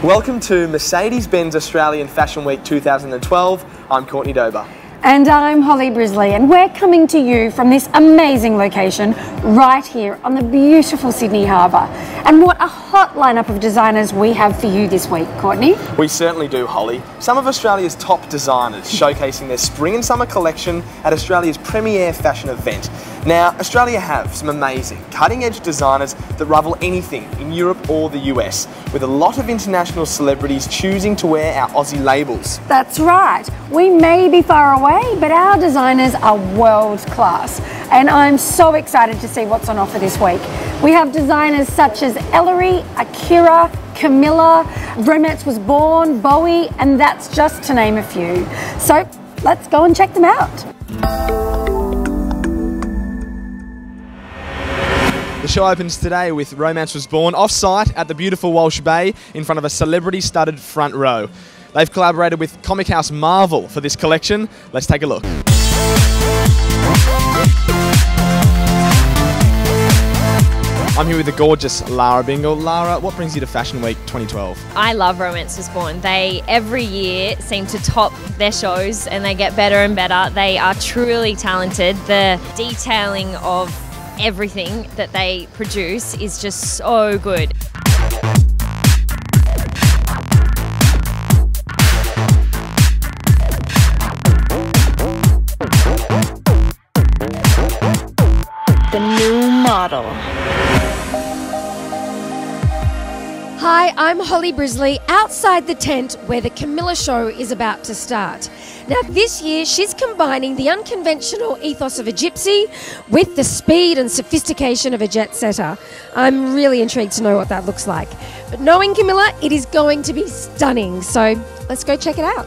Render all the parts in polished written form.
Welcome to Mercedes-Benz Australian Fashion Week 2012. I'm Courtney Dober. And I'm Holly Brisley, and we're coming to you from this amazing location right here on the beautiful Sydney Harbour. And what a hot lineup of designers we have for you this week, Courtney. We certainly do, Holly. Some of Australia's top designers showcasing their spring and summer collection at Australia's premier fashion event. Now, Australia have some amazing, cutting-edge designers that rival anything in Europe or the US, with a lot of international celebrities choosing to wear our Aussie labels. That's right. We may be far away, but our designers are world class. And I'm so excited to see what's on offer this week. We have designers such as Ellery, Akira, Camilla, Romance Was Born, Beau, and that's just to name a few. So let's go and check them out. The show opens today with Romance Was Born off-site at the beautiful Walsh Bay in front of a celebrity-studded front row. They've collaborated with comic house Marvel for this collection. Let's take a look. I'm here with the gorgeous Lara Bingle. Lara, what brings you to Fashion Week 2012? I love Romance Was Born. They every year seem to top their shows and they get better and better. They are truly talented. The detailing of everything that they produce is just so good. The new model. Hi, I'm Holly Brisley, outside the tent where the Camilla show is about to start. Now this year she's combining the unconventional ethos of a gypsy with the speed and sophistication of a jet setter. I'm really intrigued to know what that looks like. But knowing Camilla, it is going to be stunning, so let's go check it out.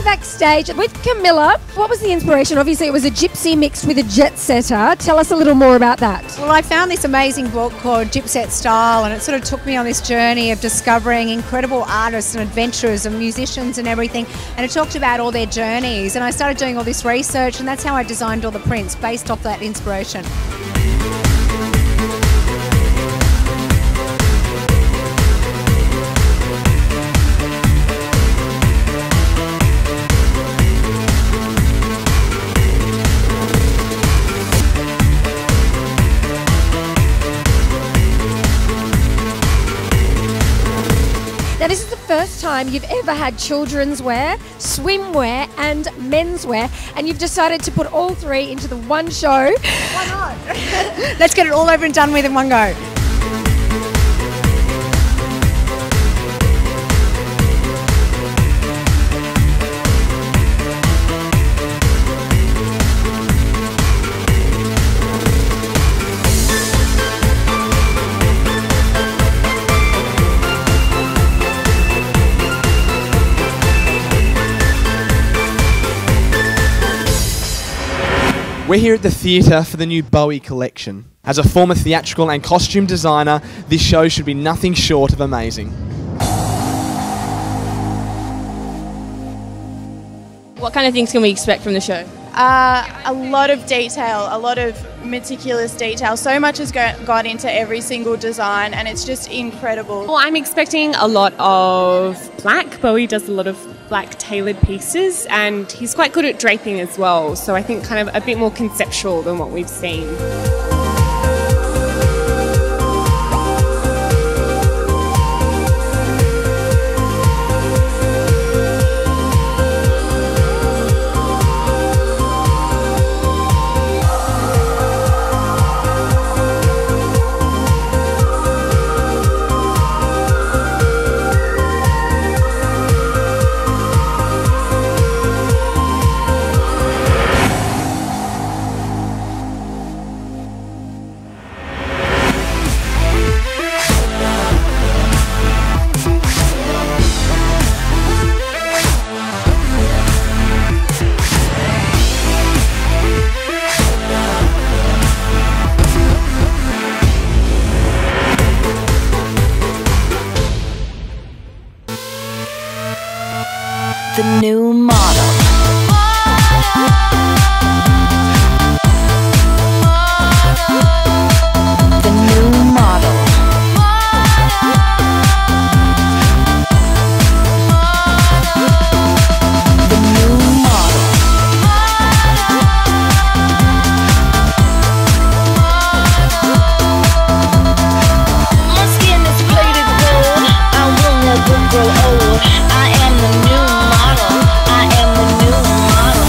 Backstage with Camilla. What was the inspiration? Obviously it was a gypsy mixed with a jet setter. Tell us a little more about that. Well, I found this amazing book called Gypset Style, and it sort of took me on this journey of discovering incredible artists and adventurers and musicians and everything, and it talked about all their journeys, and I started doing all this research, and that's how I designed all the prints based off that inspiration. Now this is the first time you've ever had children's wear, swimwear and menswear, and you've decided to put all three into the one show. Why not? Let's get it all over and done with in one go. We're here at the theatre for the new Beau collection. As a former theatrical and costume designer, this show should be nothing short of amazing. What kind of things can we expect from the show? A lot of detail, a lot of meticulous detail. So much has gone into every single design, and it's just incredible. Well, I'm expecting a lot of black. Beau does a lot of black tailored pieces, and he's quite good at draping as well. So I think kind of a bit more conceptual than what we've seen. The new model. The new model. The new model. My skin is plated gold. I will never grow old. I am the new model. I am the new model.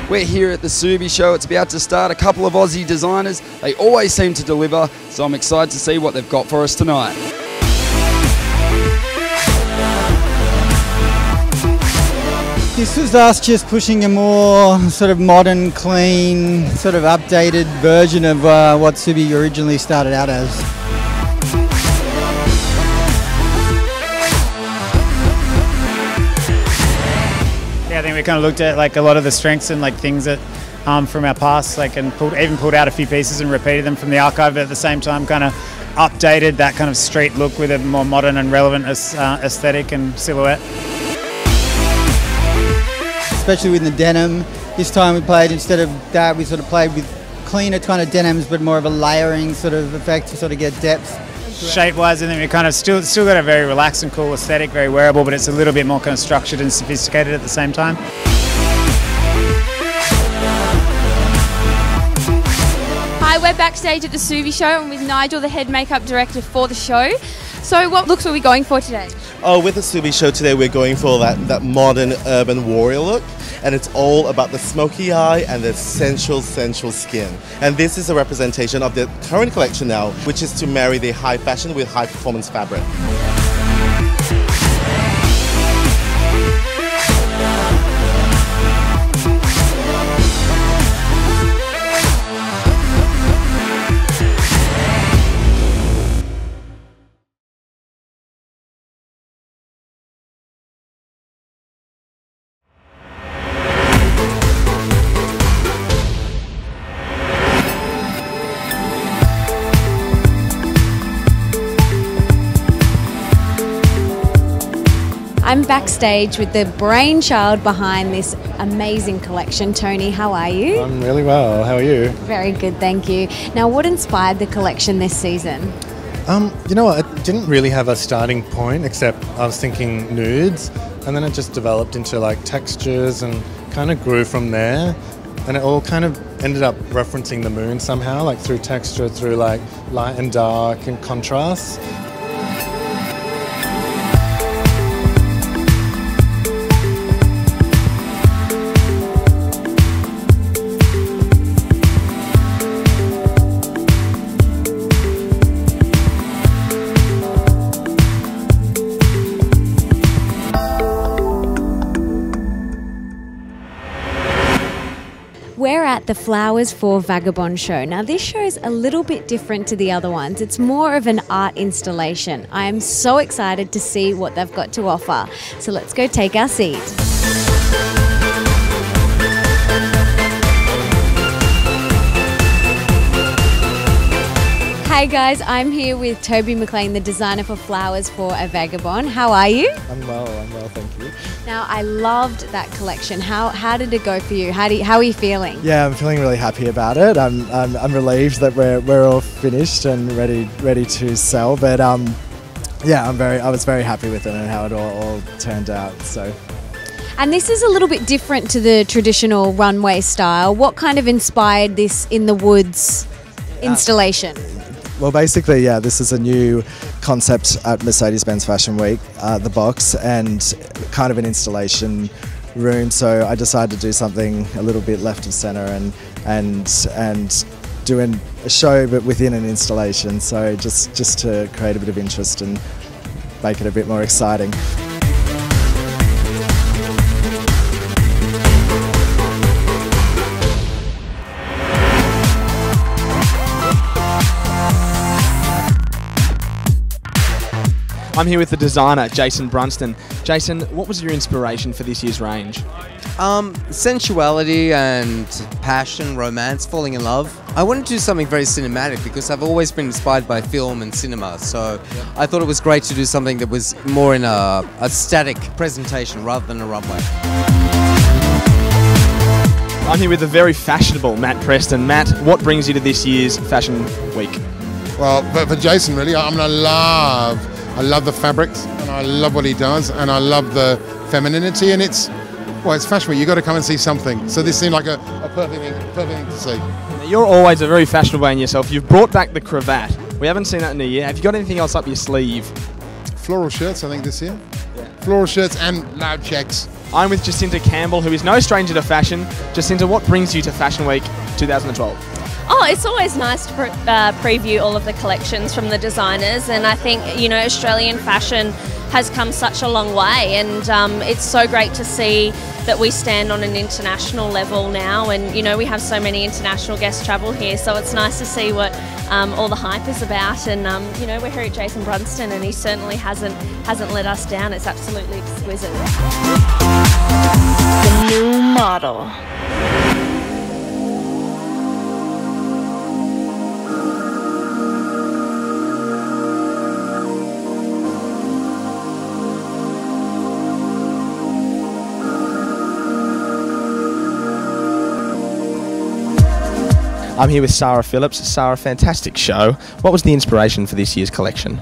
We're here at the Subi show. It's about to start. A couple of Aussie designers. They always seem to deliver, so I'm excited to see what they've got for us tonight. This was us just pushing a more sort of modern, clean, sort of updated version of what Subi originally started out as. Yeah, I think we kind of looked at like a lot of the strengths and like things that from our past, like, and even pulled out a few pieces and repeated them from the archive, but at the same time kind of updated that kind of street look with a more modern and relevant aesthetic and silhouette. Especially with the denim. This time we played, instead of that, we sort of played with cleaner kind of denims, but more of a layering sort of effect to sort of get depth. Shape-wise, I think we kind of still got a very relaxed and cool aesthetic, very wearable, but it's a little bit more kind of structured and sophisticated at the same time. Hi, we're backstage at the Subi show. I'm with Nigel, the head makeup director for the show. So what looks are we going for today? Oh, with the Subi show today, we're going for that modern urban warrior look. And it's all about the smoky eye and the sensual skin. And this is a representation of the current collection now, which is to marry the high fashion with high performance fabric. I'm backstage with the brainchild behind this amazing collection. Tony, how are you? I'm really well. How are you? Very good, thank you. Now, what inspired the collection this season? You know what? It didn't really have a starting point, except I was thinking nudes, and then it just developed into like textures and kind of grew from there. And it all kind of ended up referencing the moon somehow, like through texture, through like light and dark and contrast. We're at the Flowers for Vagabond show. Now, this show is a little bit different to the other ones. It's more of an art installation. I am so excited to see what they've got to offer. So let's go take our seat. Hey guys, I'm here with Toby McLean, the designer for Flowers for a Vagabond. How are you? I'm well, thank you. Now, I loved that collection. How did it go for you? How are you feeling? Yeah, I'm feeling really happy about it. I'm relieved that we're all finished and ready to sell. But yeah, I was very happy with it and how it all turned out. So. And this is a little bit different to the traditional runway style. What kind of inspired this in the woods installation? Well, basically, yeah, this is a new concept at Mercedes-Benz Fashion Week, the box, and kind of an installation room. So I decided to do something a little bit left of centre and doing a show but within an installation. So just to create a bit of interest and make it a bit more exciting. I'm here with the designer, Jason Brunston. Jason, what was your inspiration for this year's range? Sensuality and passion, romance, falling in love. I wanted to do something very cinematic because I've always been inspired by film and cinema, so I thought it was great to do something that was more in a static presentation rather than a runway. I'm here with the very fashionable Matt Preston. Matt, what brings you to this year's Fashion Week? Well, for Jason, really, I love the fabrics, and I love what he does, and I love the femininity, and it's Fashion Week. You've got to come and see something. So this seemed like a perfect thing to see. Now, you're always a very fashionable man yourself. You've brought back the cravat. We haven't seen that in a year. Have you got anything else up your sleeve? Floral shirts, I think, this year. Yeah. Floral shirts and loud checks. I'm with Jacinta Campbell, who is no stranger to fashion. Jacinta, what brings you to Fashion Week 2012? Oh, it's always nice to preview all of the collections from the designers, and I think, you know, Australian fashion has come such a long way, and it's so great to see that we stand on an international level now, and you know, we have so many international guests travel here, so it's nice to see what all the hype is about, and you know, we're here at Jason Brunston, and he certainly hasn't let us down. It's absolutely exquisite. The new model. I'm here with Sarah Phillips. Sarah, fantastic show. What was the inspiration for this year's collection?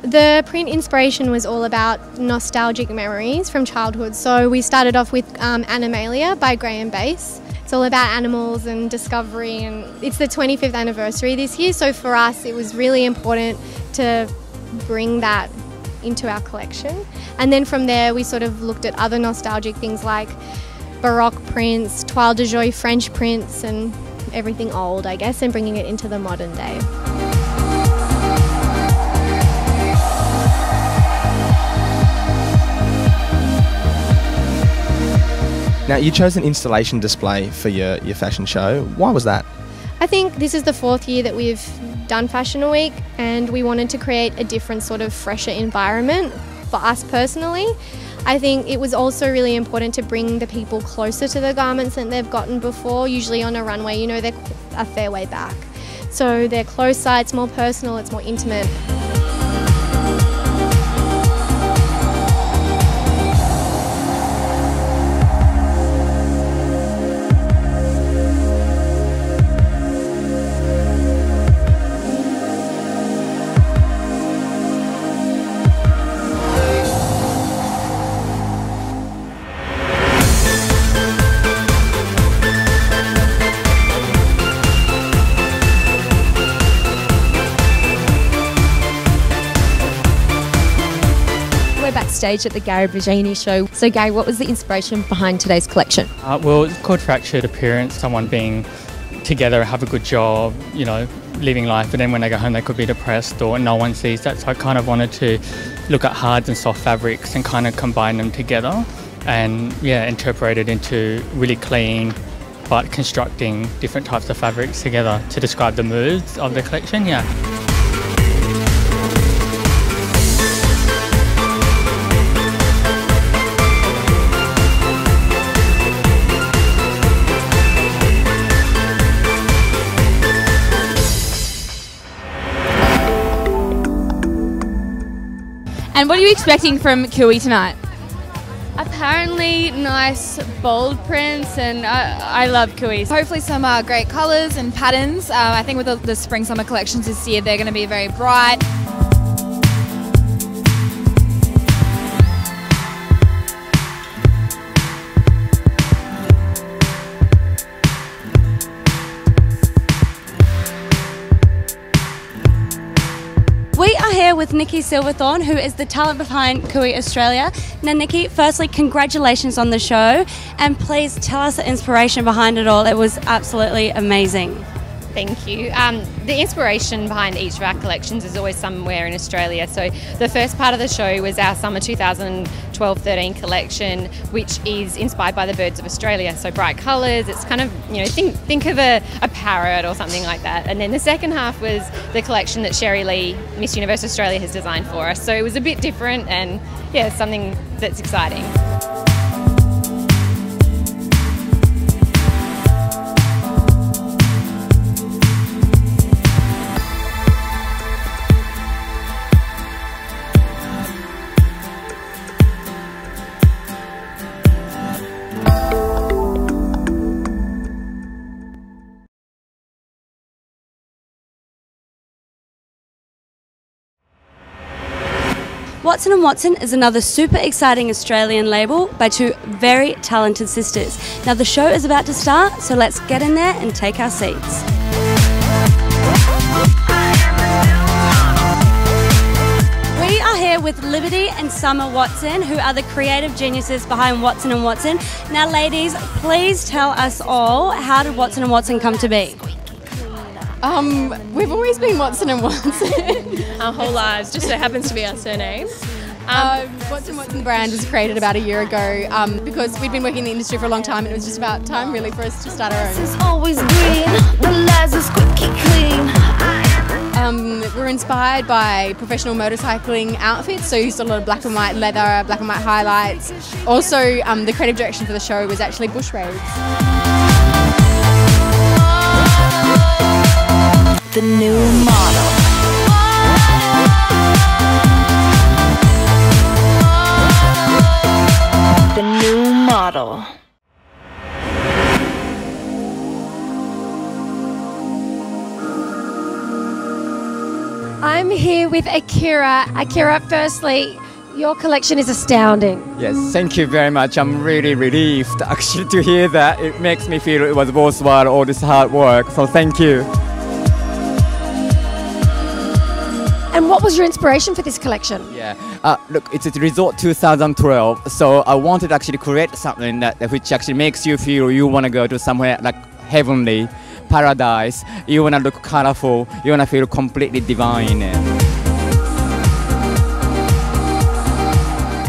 The print inspiration was all about nostalgic memories from childhood. So we started off with Animalia by Graham Bass. It's all about animals and discovery, and it's the 25th anniversary this year. So for us, it was really important to bring that into our collection. And then from there, we sort of looked at other nostalgic things like Baroque prints, Toile de Joie French prints, and everything old, I guess, and bringing it into the modern day. Now, you chose an installation display for your fashion show. Why was that? I think this is the 4th year that we've done Fashion Week, and we wanted to create a different sort of fresher environment for us personally. I think it was also really important to bring the people closer to the garments that they've gotten before. Usually on a runway, you know, they're a fair way back. So they're closer, it's more personal, it's more intimate. Backstage at the Gary Brisley show. So Gary, what was the inspiration behind today's collection? Well, it's called Fractured Appearance, someone being together, have a good job, you know, living life, but then when they go home they could be depressed or no one sees that. So I kind of wanted to look at hard and soft fabrics and kind of combine them together and interpret it into really clean but constructing different types of fabrics together to describe the moods of the collection. And what are you expecting from Kui tonight? Apparently nice bold prints, and I love Kui. Hopefully some great colours and patterns. I think with the spring-summer collections this year, they're going to be very bright. We are here with Nikki Silverthorne, who is the talent behind Kui Australia. Now, Nikki, firstly, congratulations on the show, and please tell us the inspiration behind it all. It was absolutely amazing. Thank you. The inspiration behind each of our collections is always somewhere in Australia. So the first part of the show was our summer 2012-13 collection, which is inspired by the birds of Australia. So bright colours. It's kind of, you know, think of a parrot or something like that. And then the second half was the collection that Sherry Lee, Miss Universe Australia, has designed for us. So it was a bit different, and yeah, something that's exciting. Watson & Watson is another super exciting Australian label by two very talented sisters. Now the show is about to start, so let's get in there and take our seats. We are here with Liberty and Summer Watson, who are the creative geniuses behind Watson & Watson. Now ladies, please tell us all, how did Watson & Watson come to be? We've always been Watson & Watson. Our whole lives, just so happens to be our surnames. Watson & Watson brand was created about a year ago because we'd been working in the industry for a long time and it was just about time really for us to start our own. It's always green, the lies are squeaky clean. We're inspired by professional motorcycling outfits, so used a lot of black and white leather, black and white highlights. Also, the creative direction for the show was actually bush raids. The new model. The new model. I'm here with Akira. Akira, firstly, your collection is astounding. Yes, thank you very much. I'm really relieved actually to hear that. It makes me feel it was worthwhile all this hard work, so thank you. And what was your inspiration for this collection? Yeah, look, it's a Resort 2012, so I wanted to actually create something that which actually makes you feel you want to go to somewhere like heavenly, paradise, you want to look colorful, you want to feel completely divine.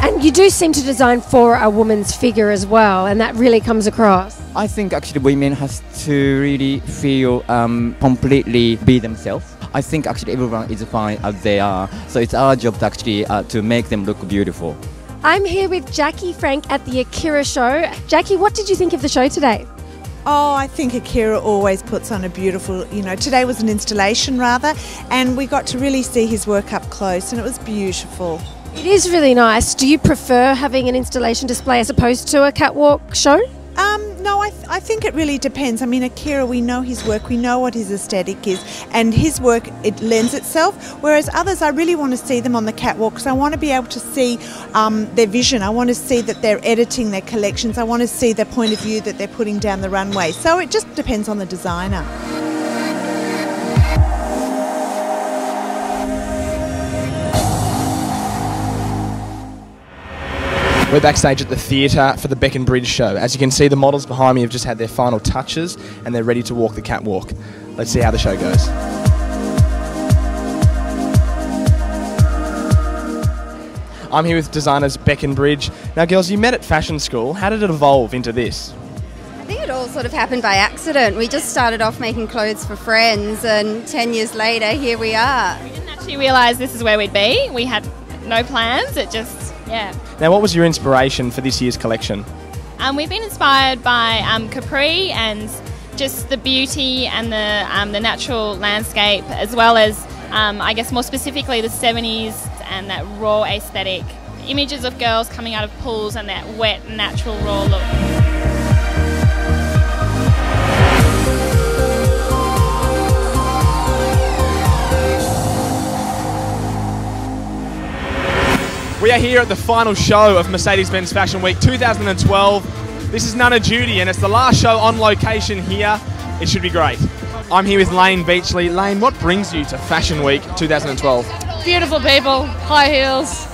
And you do seem to design for a woman's figure as well, and that really comes across. I think actually women has to really feel completely be themselves. I think actually everyone is fine as they are, so it's our job to actually to make them look beautiful. I'm here with Jackie Frank at the Akira show. Jackie, what did you think of the show today? Oh, I think Akira always puts on a beautiful, today was an installation rather, and we got to really see his work up close and it was beautiful. It is really nice. Do you prefer having an installation display as opposed to a catwalk show? No, I think it really depends. I mean, Akira, we know his work, we know what his aesthetic is, and his work, it lends itself, whereas others, I really want to see them on the catwalk because I want to be able to see their vision. I want to see that they're editing their collections. I want to see the point of view that they're putting down the runway. So it just depends on the designer. We're backstage at the theatre for the Beck and Bridge show. As you can see, the models behind me have just had their final touches and they're ready to walk the catwalk. Let's see how the show goes. I'm here with designers Beck and Bridge. Now girls, you met at fashion school. How did it evolve into this? I think it all sort of happened by accident. We just started off making clothes for friends and 10 years later, here we are. We didn't actually realise this is where we'd be. We had no plans, it just, yeah. Now what was your inspiration for this year's collection? We've been inspired by Capri and just the beauty and the natural landscape, as well as, I guess more specifically, the 70s and that raw aesthetic. Images of girls coming out of pools and that wet, natural, raw look. We are here at the final show of Mercedes-Benz Fashion Week 2012. This is Nana Judy and it's the last show on location here. It should be great. I'm here with Lane Beachley. Lane, what brings you to Fashion Week 2012? Beautiful people, high heels,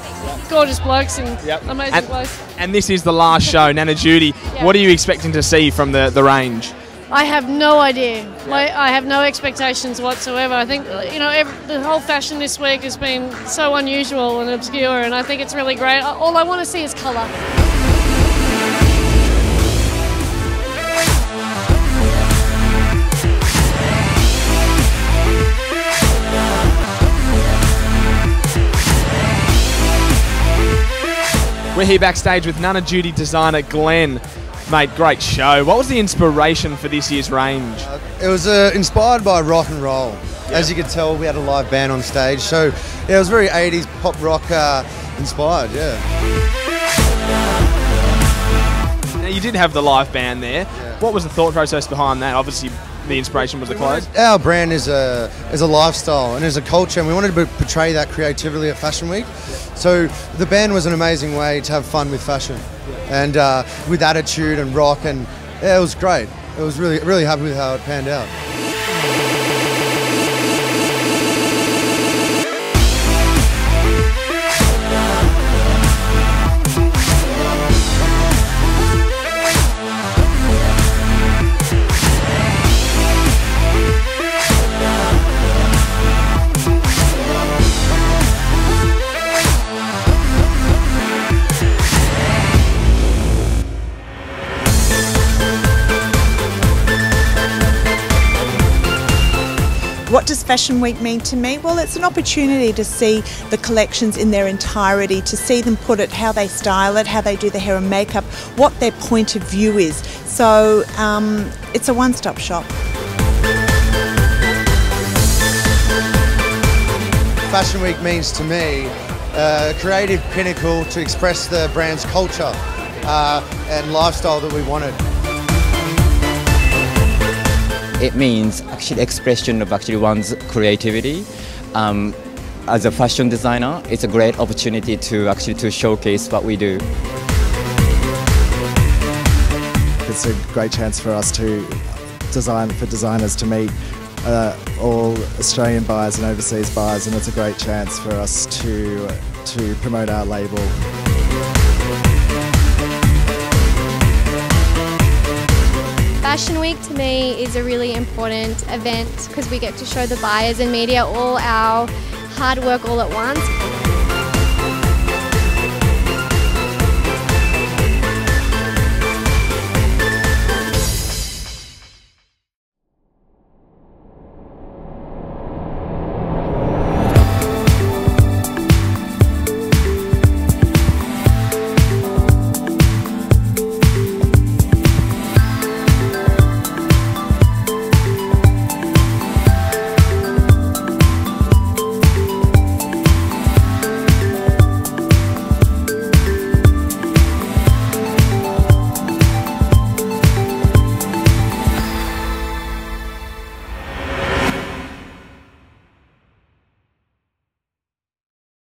gorgeous blokes and amazing clothes. And this is the last show, Nana Judy. Yeah. What are you expecting to see from the range? I have no idea. I have no expectations whatsoever. I think, the whole fashion this week has been so unusual and obscure, and I think it's really great. All I want to see is colour. We're here backstage with Nana Judy designer Glenn. Mate, great show. What was the inspiration for this year's range? It was inspired by rock and roll. As you could tell, we had a live band on stage, so yeah, it was very 80s pop rock inspired, yeah. Now you did have the live band there. What was the thought process behind that? Obviously, the inspiration was the clothes. Our brand is a lifestyle and is a culture, and we wanted to portray that creatively at Fashion Week. So the band was an amazing way to have fun with fashion, and with attitude and rock, and it was great. It was really happy with how it panned out. What does Fashion Week mean to me? Well, it's an opportunity to see the collections in their entirety, to see them put it, how they style it, how they do the hair and makeup, what their point of view is. So it's a one-stop shop. Fashion Week means to me a creative pinnacle to express the brand's culture and lifestyle that we wanted. It means actually expression of actually one's creativity. As a fashion designer, it's a great opportunity to showcase what we do. It's a great chance for us to designers to meet all Australian buyers and overseas buyers, and it's a great chance for us to promote our label. Fashion Week to me is a really important event because we get to show the buyers and media all our hard work all at once.